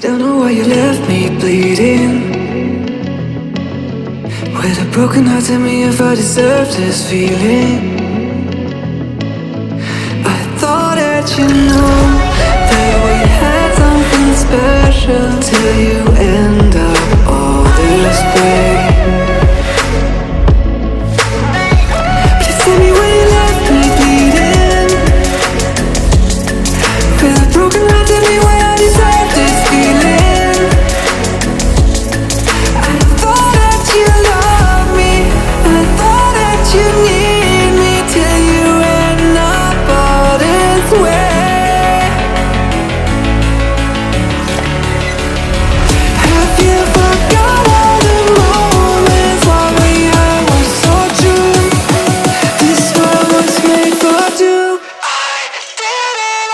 Don't know why you left me bleeding. With a broken heart, tell me if I deserve this feeling. I thought that you know that we had something special, till you end up all this way. Please tell me why you left me bleeding. With a broken heart, tell me why I deserve this feeling. I thought that you loved me, I thought that you need me, till you end up all this way. Have you forgot all the moments while we had were so true? This world was made for two. I did it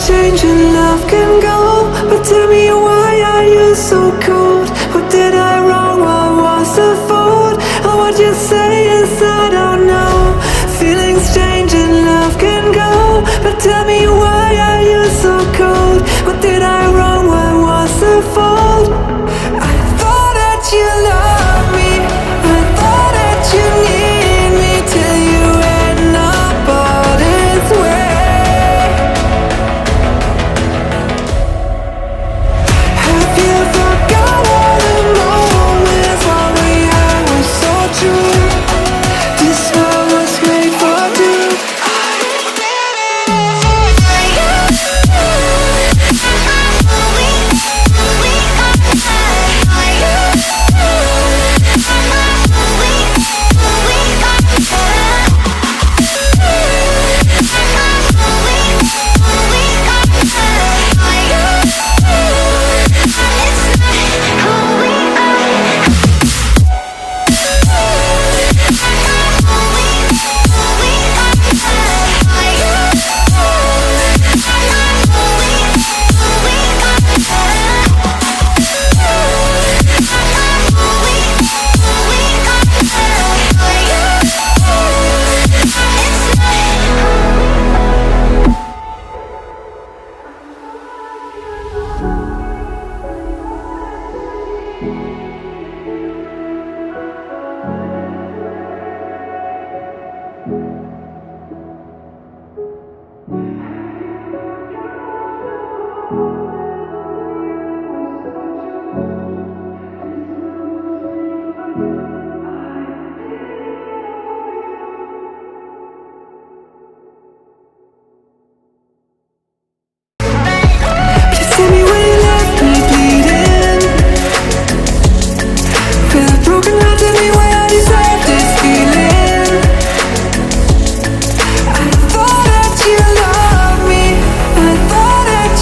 change and love can go, but tell me why are you so cold? What did I wrong? What was the fault? Or what you say is I don't know. Feelings change and love can go, but tell me why are you so cold? What did I wrong? What was the fault? I thought that you loved me, I thought that you need me, till you end up all this way.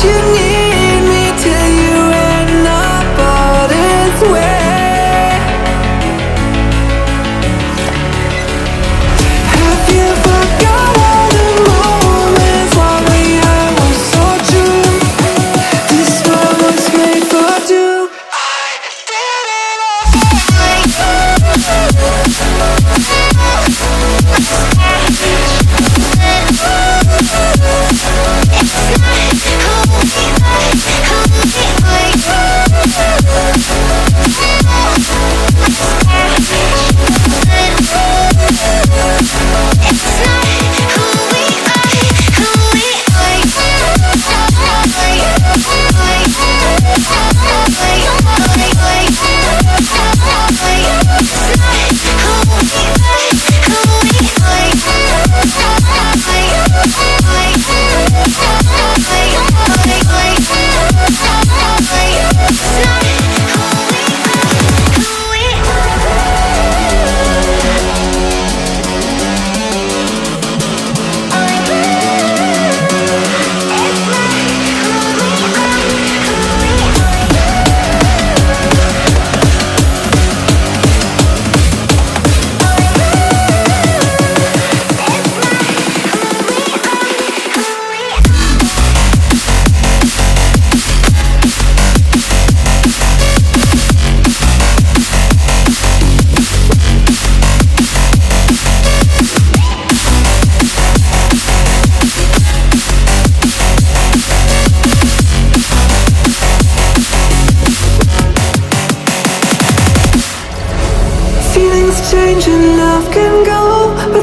You need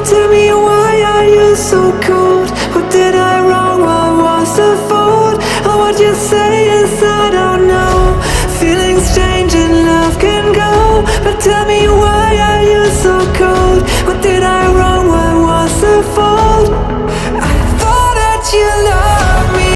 tell me why are you so cold? What did I wrong? What was the fault? And what you say